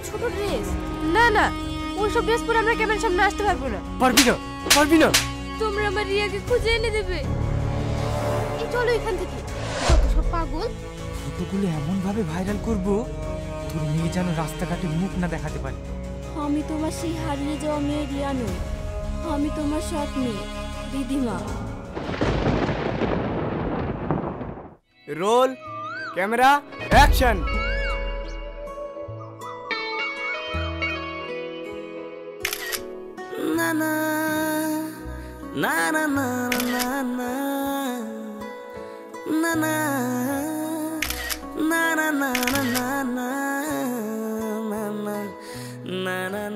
ছোট ড্রেস? না না, ওইসব ড্রেস পরে আমরা ক্যামেরার সামনে আসতে পারবো না। পারবি না, পারবি না। তোমরা আমার রিয়াকে খুঁজে এনে দেবে। এই চলো এখান থেকে। কত সব পাগল। ফটোগুলো এমন ভাবে ভাইরাল করব তোর মেয়ে যেন রাস্তাঘাটে মুখ না দেখাতে পারে। আমি তোমার সেই হারিয়ে যাওয়া মেয়ে রিয়া নই, আমি তোমার সৎ মেয়ে দিদিমা। Roll camera action. না না না না না না না না না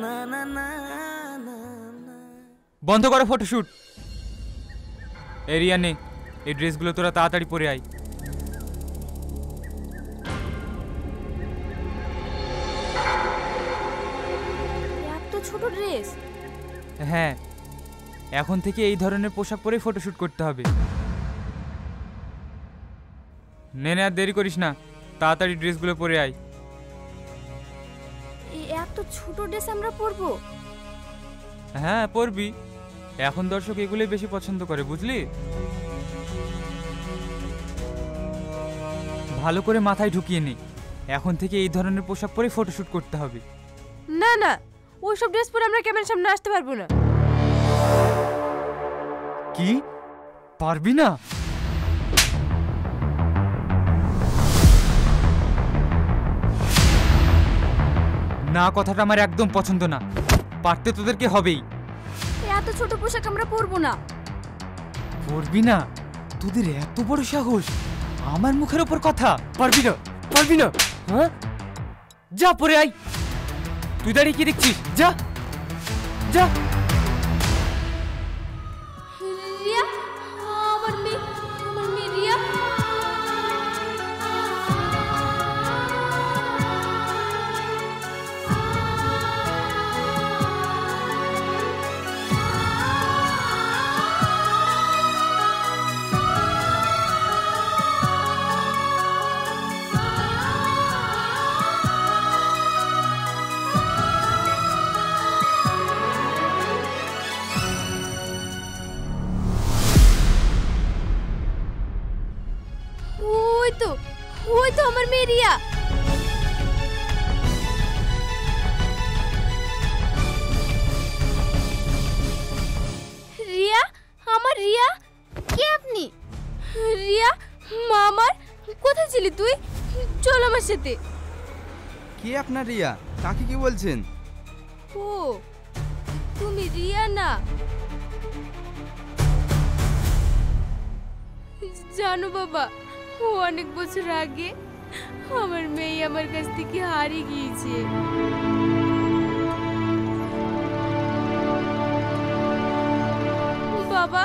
না না না না। বন্ধ করো ফটোশুট। এরিয়া নে, এই ড্রেসগুলো তোরা তাড়াতাড়ি পরে আয়। এত ছোট ড্রেস? হ্যাঁ, এখন থেকে এই ধরনের পোশাক পরেই ফটোশুট করতে হবে। নে নে, আর দেরি করিস না, তাড়াতাড়ি ড্রেসগুলো পরে আয়। এত ছোট ড্রেস আমরা পরবো? হ্যাঁ পরবি, এখন দর্শক এগুলোই বেশি পছন্দ করে, বুঝলি? ভালো করে মাথায় ঢুকিয়ে নে, এখন থেকে এই ধরনের পোশাক পরে ফটোশুট করতে হবে। না না, ওইসব ড্রেস পরে আমরা ক্যামেরার সামনে আসতে পারবো না। কি পারবি না? না, কথাটা আমার একদম পছন্দ না। পারতে তোদেরকে হবেই। এত ছোট পোশাক আমরা পরবো না। পরবি না? তোদের এত বড় সাহস আমার মুখের ওপর কথা! পারবি না, পারবি না? হ্যাঁ, যা পরে আয়। তুই দাঁড়িয়ে কি দেখছিস? যা যা। রিয়া, আমার মেয়ে রিয়া। ওই তো আমার মেয়ে রিয়া। রিয়া, আমার রিয়া। কে আপনি? রিয়া, মা আমার। কোথায় ছিলি তুই? চল আমার সাথে। কে আপনার রিয়া? কাকে কি বলছেন? ও, তুমি রিয়া না? জানো বাবা, অনেক বছর আগে আমার মেয়ে আমার কাছ থেকে হারিয়ে গিয়েছে। বাবা,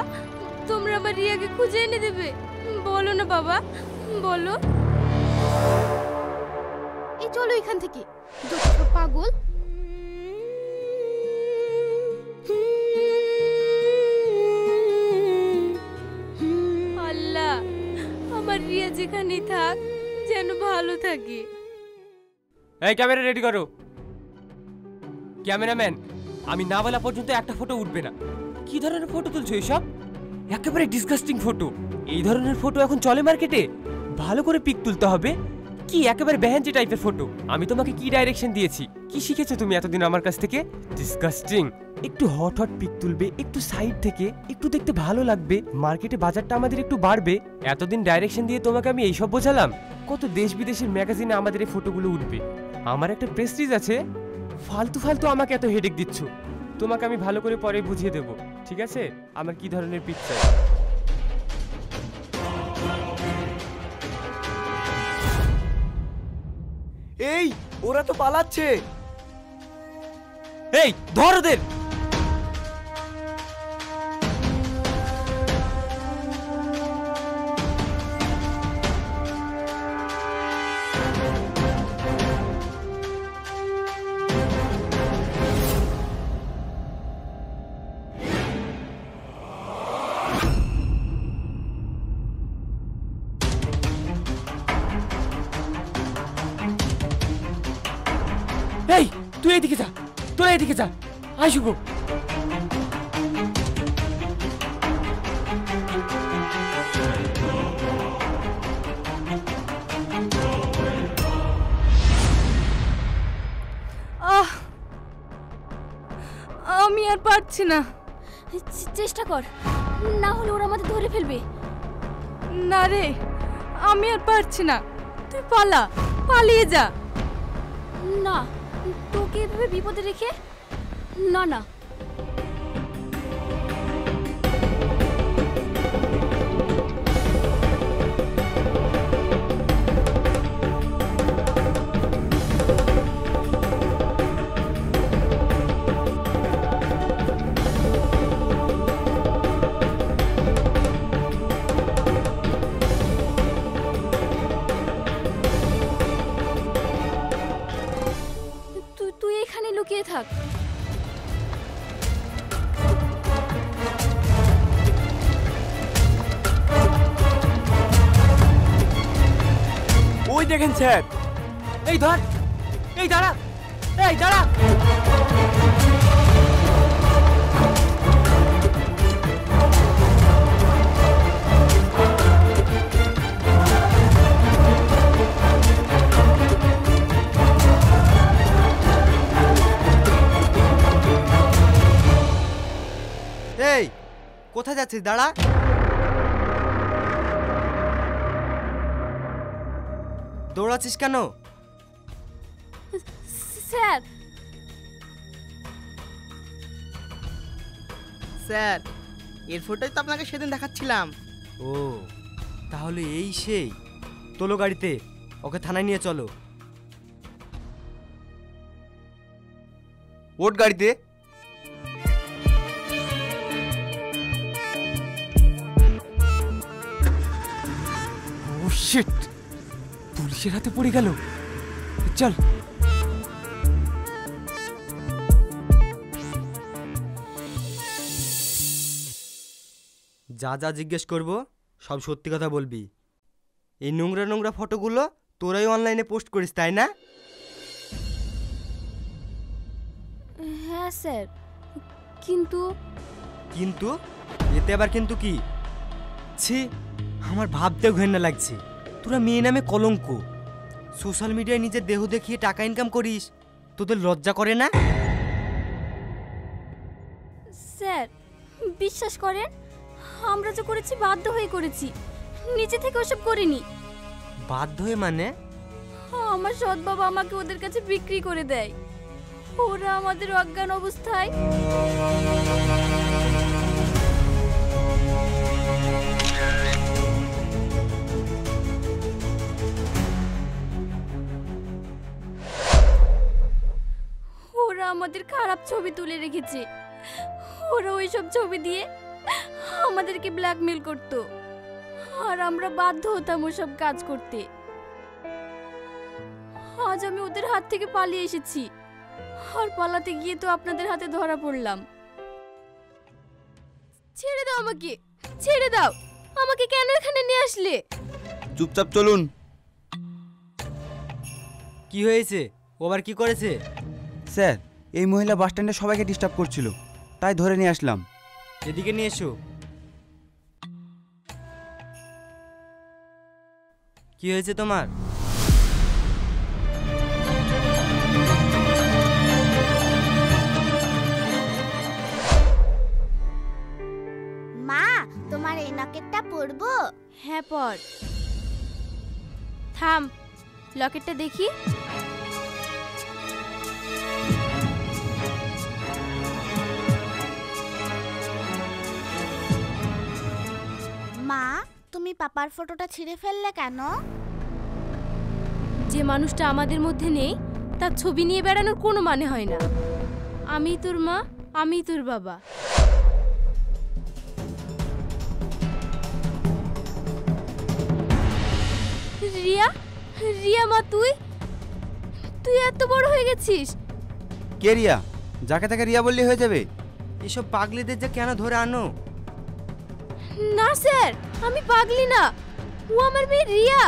তোমরা আমার রিয়াকে খুঁজে এনে দেবে? বলো না বাবা, বলো। এই চলো এখান থেকে। যত পাগল। আল্লাহ, আমার রিয়া যেখানেই থাক যেন ভালো থাকে। এই ক্যামেরা রেডি করো। ক্যামেরাম্যান, আমি না বলা পর্যন্ত একটা ফটো উঠবে না। কি ধরনের ফটো তুলছো এসব? একেবারে ডিসগাস্টিং ফটো। এই ধরনের ফটো এখন চলে মার্কেটে? ভালো করে পিক তুলতে হবে। কি একেবারে বেহাঞ্চি টাইপের ফটো। আমি তোমাকে কি ডাইরেকশন দিয়েছি? কি শিখেছো তুমি এতদিন আমার কাছ থেকে? ডিসগাস্টিং। একটু হট হট পিক তুলবে, একটু সাইড থেকে, একটু দেখতে ভালো লাগবে, মার্কেটে বাজারটা আমাদের একটু বাড়বে। এতদিন ডাইরেকশন দিয়ে তোমাকে আমি এইসব বোঝালাম? কত দেশ বিদেশের ম্যাগাজিনে আমাদের এই ফটোগুলো উঠবে। আমার একটা প্রেস্টিজ আছে, ফালতু ফালতু আমাকে এত হেডেক দিচ্ছ। তোমাকে আমি ভালো করে পরে বুঝিয়ে দেব, ঠিক আছে, আমার কি ধরনের পিক চাই। এই, ওরা তো পালাচ্ছে। এই ধর ওদের। এই তুই এইদিকে যা, তোরা এইদিকে যা। আয় শুভ। আমি আর পারছি না। চেষ্টা কর, না হলে ওরা আমাদের ধরে ফেলবে। না রে, আমি আর পারছি না। তুই পালা, পালিয়ে যা। না, তোকে এভাবে বিপদে রেখে না না। তুই এখানে লুকিয়ে থাক। ওই দেখেন স্যার। এই ধর, এই দাঁড়া, এই দাঁড়া। এই কোথায় যাচ্ছিস? দাঁড়া। দৌড়াচ্ছিস কেন? স্যার, স্যার এর ফটোই তো আপনাকে সেদিন দেখাচ্ছিলাম। ও তাহলে এই সেই। তোলো গাড়িতে, ওকে থানায় নিয়ে চলো। ওঠ গাড়িতে। ও শিট, পুলিশের হাতে পড়ে গেল। চল। যা যা জিজ্ঞেস করব সব সত্যি কথা বলবি। এই নোংরা নোংরা ফটোগুলো তোরাই অনলাইনে পোস্ট করিস, তাই না? হ্যাঁ স্যার, কিন্তু কিন্তু এতে আবার কিন্তু কি? ছি, আমার ভাবতেও ঘেন্না লাগছে। তোরা মেয়ে নামে কলঙ্ক। সোশ্যাল মিডিয়ায় নিজের দেহ দেখিয়ে টাকা ইনকাম করিস, তোদের লজ্জা করে না? স্যার বিশ্বাস করেন, আমরা যা করেছি বাধ্য হয়ে করেছি, নিচে থেকে ওসব করিনি। বাধ্য হয়ে মানে? আমার সৎ বাবা আমাকে ওদের কাছে বিক্রি করে দেয়। ওরা আমাদের অজ্ঞান অবস্থায় ওরা আমাদের খারাপ ছবি তুলে রেখেছে। ওরা ওইসব ছবি দিয়ে আমাদেরকে ব্ল্যাকমেল করত, আর আমরা বাধ্য হতাম ওসব কাজ করতে। আজ আমি ওদের হাত থেকে পালিয়ে এসেছি, আর পালাতে গিয়ে তো আপনাদের হাতে ধরা পড়লাম। ছেড়ে দাও আমাকে, ছেড়ে দাও আমাকে। কেন এখানে নিয়ে আসলে? চুপচাপ চলুন। কি হয়েছে? ও আবার কি করেছে? স্যার, এই মহিলা বাস স্ট্যান্ডে সবাইকে ডিস্টার্ব করছিল, তাই ধরে নিয়ে আসলাম। এদিকে নিয়ে এসো। কি হয়েছে তোমার? মা, তোমার এই লকেটটা পরবো? হ্যাঁ পর। থাম, লকেটটা দেখি। মা, তুমি পাপার ফটোটা ছিঁড়ে ফেললে কেন? যে মানুষটা আমাদের মধ্যে নেই তার ছবি নিয়ে বেড়ানোর কোনো মানে হয় না। আমি তোর মা, আমি তোর বাবা। রিয়া, রিয়া মা, তুই এত বড় হয়ে গেছিস। কে রিয়া? যাকে তাকে রিয়া বললে হয়ে যাবে? এসব পাগলিদের যে কেন ধরে আনো? না স্যার, আমি পাগলি না, ও আমার মেয়ে রিয়া।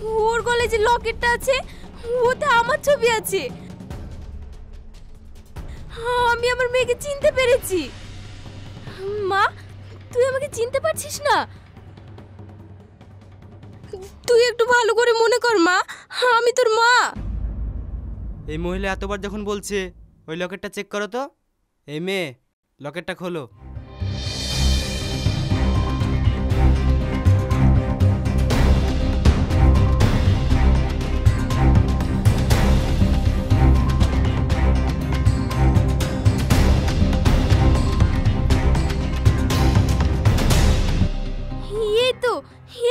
ওর গলায় যে লকেটটা আছে ওতে আমার ছবি আছে। আমি আমার মেয়েকে চিনতে পেরেছি। মা, তুই আমাকে চিনতে পারছিস না? তুই একটু ভালো করে মনে কর মা, আমি তোর মা। এই মহিলা এতবার যখন বলছে ওই লকেটটা চেক করো তো। এই মেয়ে, লকেটটা খোলো।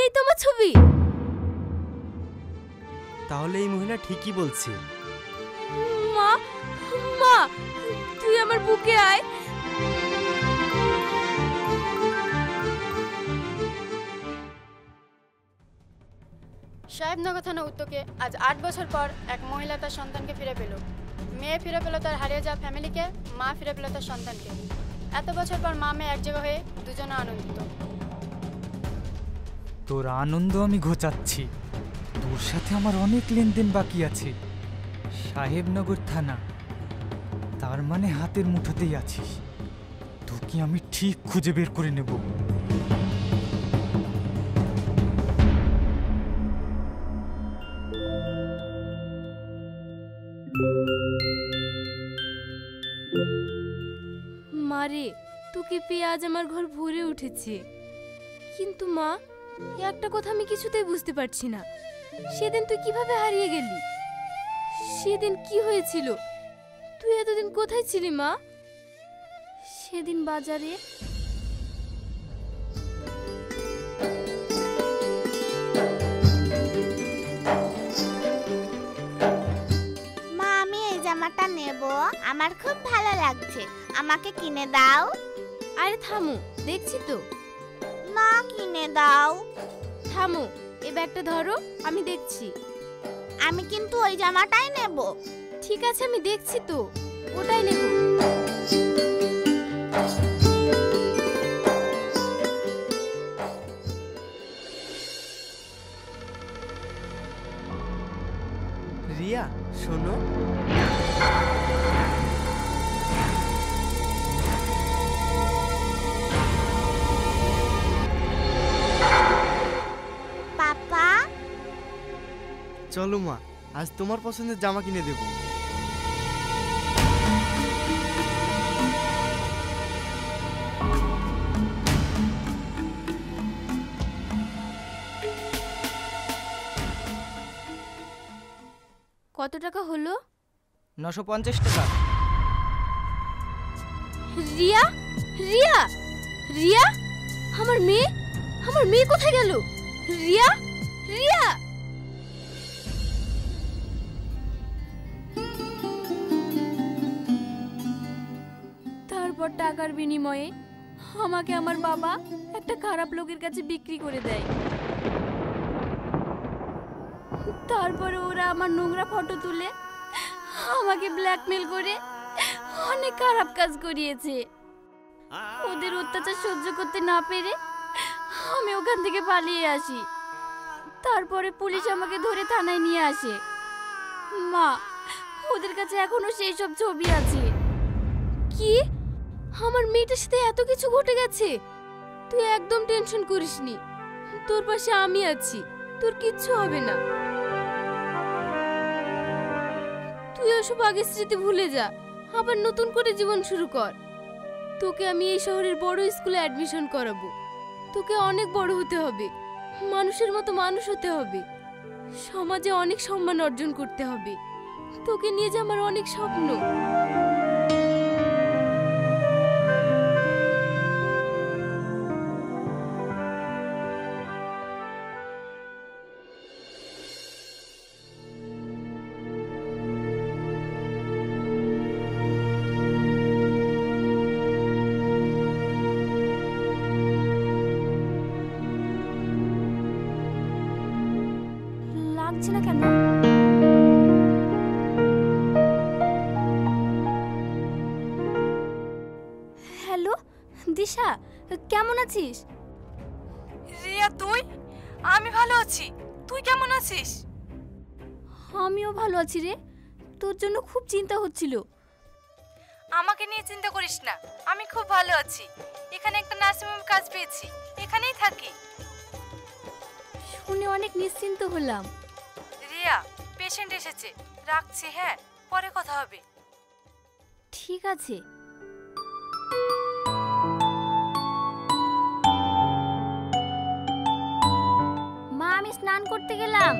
এই তো আমার ছবি। তাহলে এই মহিলা ঠিকই বলছে। মা, মা, তুই আমার বুকে আয়। সাহেবনগর থানা উত্তকে আজ 8 বছর পর এক মহিলা তার সন্তানকে ফিরে পেল। মেয়ে ফিরে পেল তার হারিয়ে যাওয়া ফ্যামিলিকে, মা ফিরে পেল তার সন্তানকে। এত বছর পর মা মেয়ে এক জায়গা হয়ে দুজনে আনন্দিত। তোর আনন্দ আমি ঘোচাচ্ছি, তোর সাথে আমার অনেক লেনদেন বাকি আছে। সাহেবনগর থানা, তার মানে হাতের মুঠোতেই আছিস। তোকে আমি ঠিক খুঁজে বের করে নেব। মারে, তোকে পেয়ে আজ আমার ঘর ভরে উঠেছে। কিন্তু মা, একটা কথা আমি কিছুতেই বুঝতে পারছি না, সেদিন তুই কিভাবে হারিয়ে গেলি? সেদিন কি হয়েছিল? তুই এতদিন কোথায় ছিলি মা? সেদিন বাজারে। মা, আমি এই জামাটা নেব, আমার খুব ভালো লাগছে, আমাকে কিনে দাও। আরে থামো, দেখছি তো। না, কিনে দাও। থামো, এই ব্যাগটা ধরো, আমি দেখছি। আমি কিন্তু ওই জামাটাই নেব। ঠিক আছে, আমি দেখছি তো, ওটাই নেব। রিয়া, শোনো। পাপা, চলো মা, আজ তোমার পছন্দের জামা কিনে দেবো। কত টাকা হলো? 950 টাকা। রিয়া, রিয়া, রিয়া, আমার মেয়ে, আমার মেয়ে কোথায় গেল? রিয়া, রিয়া। তারপর টাকার বিনিময়ে আমাকে আমার বাবা একটা খারাপ লোকের কাছে বিক্রি করে দেয়। তারপরে ওরা আমার নোংরা ফটো তুলে আমাকে ব্ল্যাকমেল করে অনেক খারাপ কাজ করিয়েছে। ওদের অত্যাচার সহ্য করতে না পেরে আমি ওখান থেকে পালিয়ে আসি। তারপরে পুলিশ আমাকে ধরে থানায় নিয়ে আসে। মা, ওদের কাছে এখনো সেই সব ছবি আছে। কি? আমার মেয়েটার সাথে এত কিছু ঘটে গেছে? তুই একদম টেনশন করিসনি, তোর পাশে আমি আছি, তোর কিচ্ছু হবে না। তুই ওসব আগের স্মৃতি ভুলে যা, আবার নতুন করে জীবন শুরু কর। তোকে আমি এই শহরের বড় স্কুলে অ্যাডমিশন করাবো। তোকে অনেক বড় হতে হবে, মানুষের মতো মানুষ হতে হবে, সমাজে অনেক সম্মান অর্জন করতে হবে। তোকে নিয়ে যে আমার অনেক স্বপ্ন। লাগছে না কেন? হ্যালো দিশা, কেমন আছিস? রিয়া, তুই? আমি ভালো আছি, তুই কেমন আছিস? আমিও ভালো আছি রে। তোর জন্য খুব চিন্তা হচ্ছিল। আমাকে নিয়ে চিন্তা করিস না, আমি খুব ভালো আছি। এখানে একটা নার্সিংহোমে কাজ পেয়েছি, এখানেই থাকি। শুনে অনেক নিশ্চিন্ত হলাম। রিয়া, পেশেন্ট এসেছে, রাখছি। হ্যাঁ, পরে কথা হবে। ঠিক আছে। মা, আমি স্নান করতে গেলাম।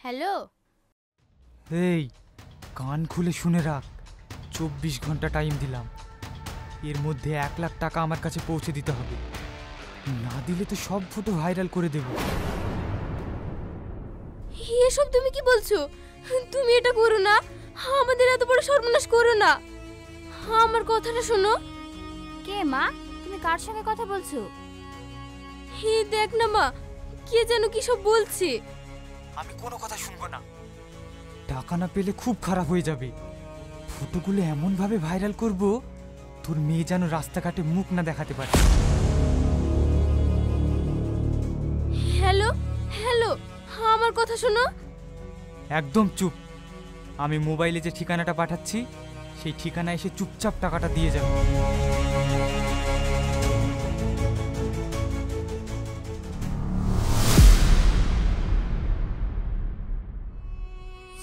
হ্যালো। এই কান খুলে শুনে রাখ, 24 ঘন্টা টাইম দিলাম। এর মধ্যে 1 লাখ টাকা আমার কাছে পৌঁছে দিতে হবে, না দিলে তো সব ফটো ভাইরাল করে দেব। এসব তুমি কি বলছো? তুমি এটা করো না, আমাদের এত বড় সর্বনাশ করো না। আমার কথাটা শোনো। কে মা? তুমি কার সঙ্গে কথা বলছো? হে দেখ না মা, কে যেন কি সব বলছে। আমি কোনো কথা শুনবো না। টাকা না পেলে খুব খারাপ হয়ে যাবে। ফটোগুলো এমন ভাবে ভাইরাল করব, তোর মেয়ে যেন রাস্তাঘাটে মুখ না দেখাতে পারে। হ্যালো হ্যালো, আমার কথা শোনো। একদম চুপ। আমি মোবাইলে যে ঠিকানাটা পাঠাচ্ছি, সেই ঠিকানা এসে চুপচাপ টাকাটা দিয়ে যাবে।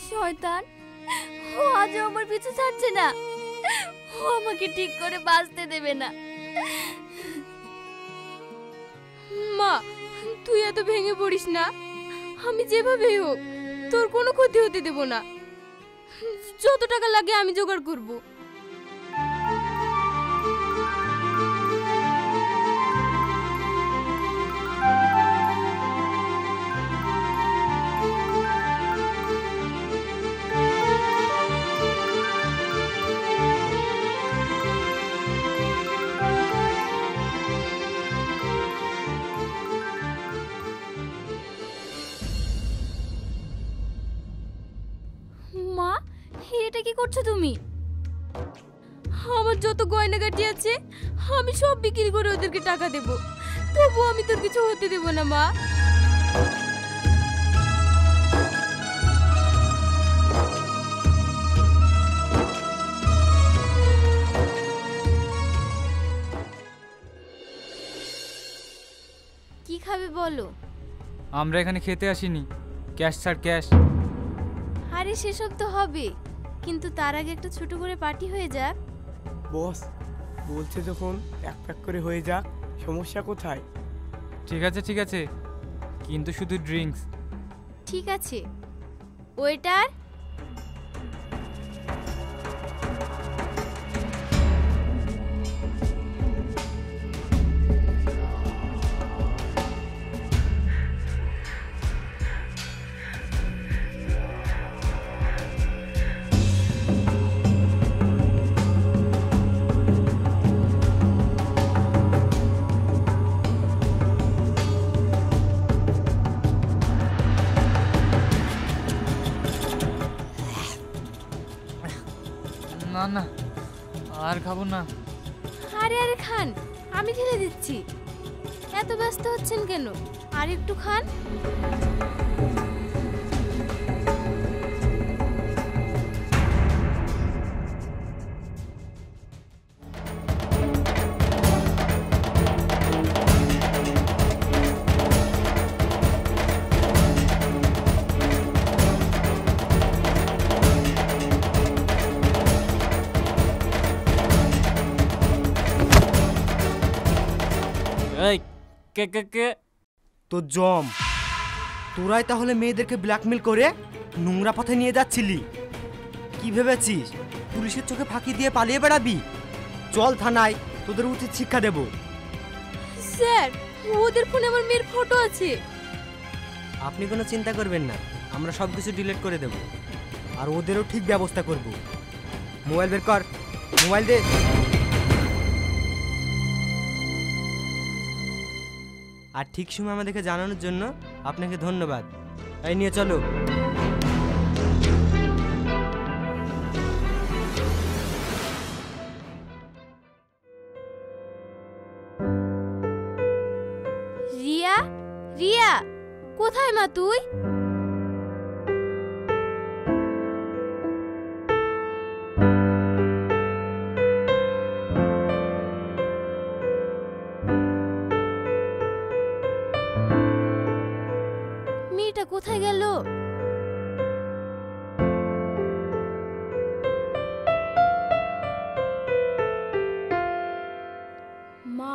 শয়তান, ও আজও আমার পিছু ছাড়ছে না। ও আমাকে ঠিক করে বাঁচতে দেবে না। মা, তুই এত ভেঙে পড়িস না। আমি যেভাবেই হোক তোর কোনো ক্ষতি হতে দেব না। যত টাকা লাগে আমি জোগাড় করব। মা, এটা কি করছো তুমি? আমার যত গয়নাগাটি আছে আমি সব বিক্রি করে ওদেরকে টাকা দেব, তবু আমি তোর কিছু হতে দেব না মা। কি খাবে বলো? আমরা এখানে খেতে আসিনি, ক্যাশ ছাড় ক্যাশ। আরে সেসব তো হবে, কিন্তু তার আগে একটা ছোট করে পার্টি হয়ে যাক। বস বলছে যখন এক প্যাক করে হয়ে যাক, সমস্যা কোথায়? ঠিক আছে ঠিক আছে, কিন্তু শুধু ড্রিঙ্কস। ঠিক আছে। ওয়েটার, না না, আর খাবো না। আরে আরে খান, আমি ঢেলে দিচ্ছি। এত ব্যস্ত হচ্ছেন কেন? আর একটু খান। এই কে কে কে? তো জম, তোরাই তাহলে মেয়েদেরকে ব্ল্যাকমেল করে নোংরা পথে নিয়ে যাচ্ছিলি? কি ভেবেছিস পুলিশের চোখে ফাঁকি দিয়ে পালিয়ে বেড়াবি? চল থানায়, তোদের উচিত শিক্ষা দেব। স্যার, ওদের ফোনে আমার মেয়ের ফটো আছে। আপনি কোনো চিন্তা করবেন না, আমরা সব কিছু ডিলিট করে দেব, আর ওদেরও ঠিক ব্যবস্থা করব। মোবাইল বের কর, মোবাইল দে। আর ঠিক সময় আমাদেরকে জানানোর জন্য আপনাকে ধন্যবাদ। এই নিয়ে চলো। রিয়া, রিয়া, কোথায় মা তুই? মেয়েটা কোথায় গেল? মা,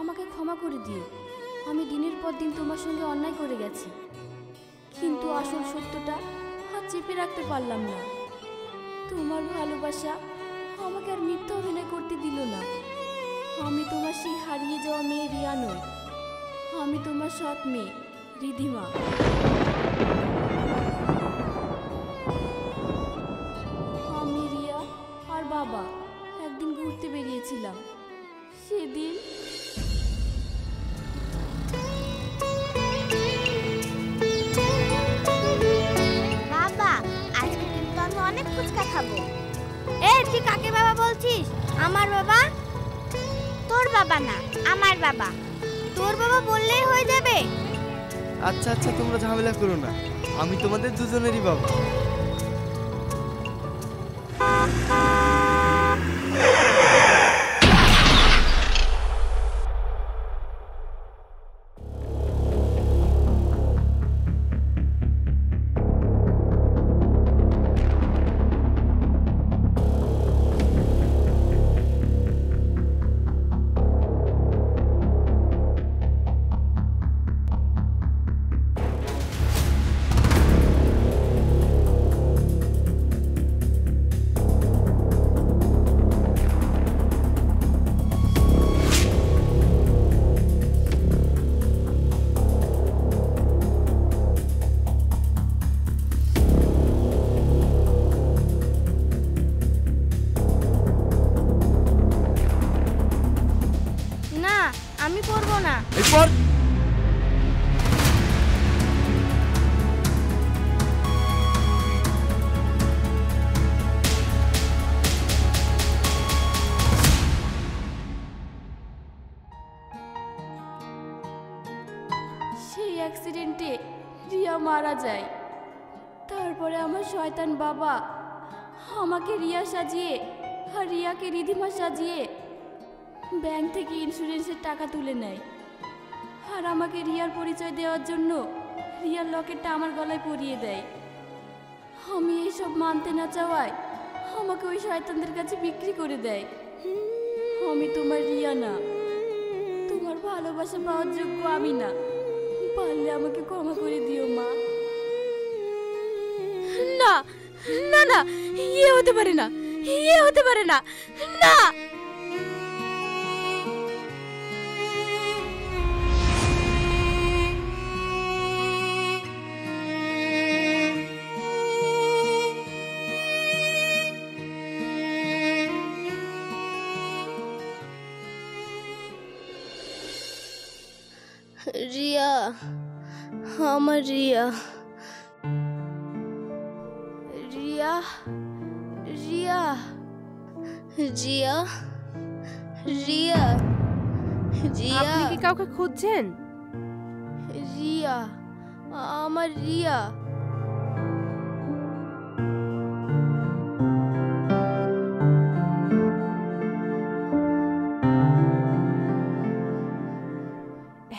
আমাকে ক্ষমা করে দিও। আমি দিনের পর দিন তোমার সঙ্গে অন্যায় করে গেছি, কিন্তু আসল সত্যটা আর চেপে রাখতে পারলাম না। তোমার ভালোবাসা আমাকে আর মিথ্যা অভিনয় করতে দিল না। আমি তোমার সেই হারিয়ে যাওয়া মেয়ে রিয়া নই, আমি তোমার সৎ মেয়ে রিধিমা। আমি, রিয়া আর বাবা একদিন ঘুরতে বেরিয়েছিলাম। সেদিন বাবা, আজকে কিন্তু আমি অনেক ফুচকা খাবো। এই তুই কাকে বাবা বলছিস? আমার বাবা? তোর বাবা না, আমার বাবা। তোর বাবা বললেই হয়ে যাবে। আচ্ছা আচ্ছা, তোমরা ঝামেলা করো না, আমি তোমাদের দুজনেরই বাবা। না, আমি পড়বো না। এরপর সেই অ্যাক্সিডেন্টে রিয়া মারা যায়। তারপরে আমার শয়তান বাবা আমাকে রিয়া সাজিয়ে আর রিয়াকে রিধিমা সাজিয়ে ব্যাংক থেকে ইন্স্যুরেন্সের টাকা তুলে নেয়। আর আমাকে রিয়ার পরিচয় দেওয়ার জন্য রিয়ার লকেটটা আমার গলায় পরিয়ে দেয়। আমি এইসব মানতে না চাওয়ায় আমাকে ওই শয়তানদের কাছে বিক্রি করে দেয়। আমি তোমার রিয়া না, তোমার ভালোবাসা পাওয়ার যোগ্য আমি না। পারলে আমাকে ক্ষমা করে দিও মা। না না না, ইয়ে হতে পারে না, ইয়ে হতে পারে না, না। রিয়া, আমার রিয়া, রিয়া, রিয়া, রিয়া, রিয়া, রিয়া। আপনি কি কাউকে খুঁজছেন? রিয়া, আমার রিয়া।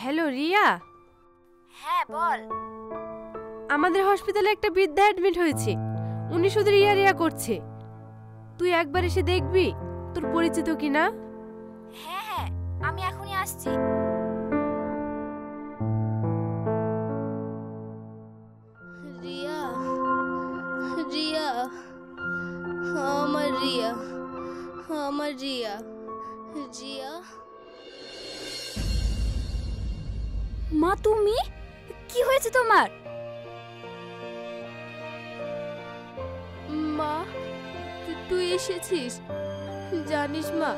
হ্যালো রিয়া। হ্যাঁ বল। আমাদের হসপিটালে একটা বৃদ্ধা অ্যাডমিট হয়েছে, উনি শুধু রিয়া রিয়া করছে। তুই একবার এসে দেখবি তোর পরিচিত কিনা। হ্যাঁ হ্যাঁ, আমি এখনই আসছি। রিয়া, রিয়া, আমার রিয়া, আমার রিয়া, রিয়া। মা তুমি, কি হয়েছে তোমার? মা তুই এসেছিস? জানিস মা,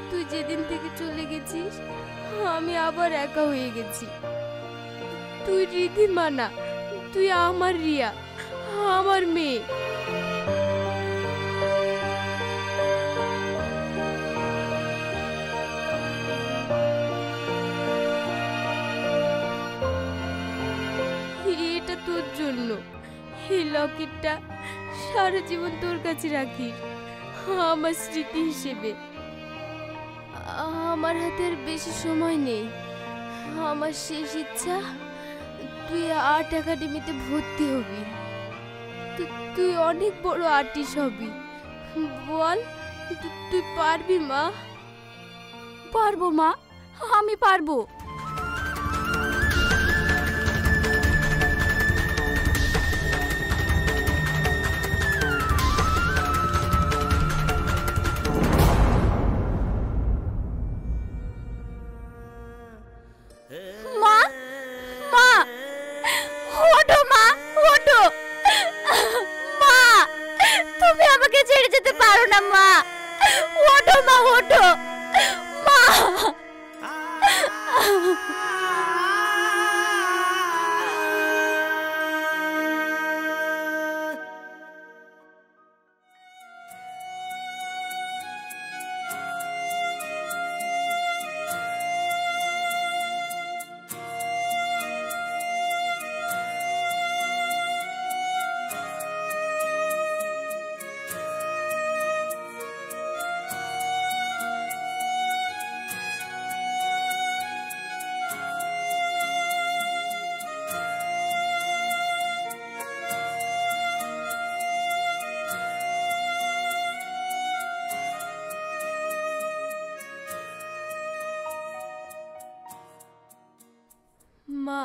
তুই যেদিন থেকে চলে গেছিস আমি আবার একা হয়ে গেছি। তুই রিধিমা না, তুই আমার রিয়া, আমার মেয়ে। এটা তোর জন্য। এই লকেটটা সারা জীবন তোর কাছে রাখিস, আমার স্মৃতি হিসেবে। আমার হাতে আর বেশি সময় নেই। আমার শেষ ইচ্ছা তুই আর্ট একাডেমিতে ভর্তি হবি। তুই অনেক বড় আর্টিস্ট হবি। বল, তুই পারবি মা? পারবো মা, আমি পারবো। মা, মা, ওঠো মা, ওঠো। মা, তুমি আমাকে ছেড়ে যেতে পারো না মা। ওঠো মা, ওঠো মা। মা,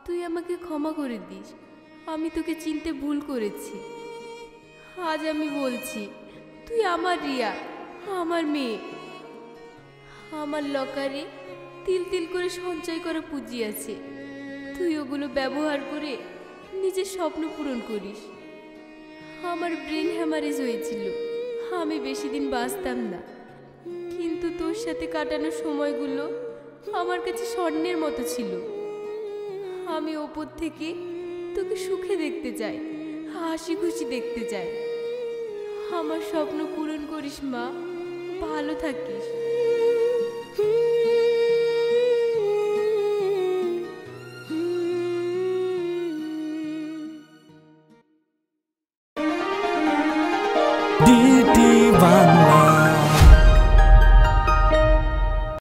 তুই আমাকে ক্ষমা করে দিস। আমি তোকে চিনতে ভুল করেছি। আজ আমি বলছি, তুই আমার রিয়া, আমার মেয়ে। আমার লকারে তিল তিল করে সঞ্চয় করা পুঁজি আছে। তুই ওগুলো ব্যবহার করে নিজের স্বপ্ন পূরণ করিস। আমার ব্রেন হ্যামারেজ হয়েছিল, আমি বেশি দিন বাঁচতাম না। কিন্তু তোর সাথে কাটানো সময়গুলো আমার কাছে স্বর্ণের মতো ছিল। আমি ওপর থেকে তোকে সুখে দেখতে চাই, হাসি খুশি দেখতে চাই। আমার স্বপ্ন পূরণ করিস মা, ভালো থাকিস।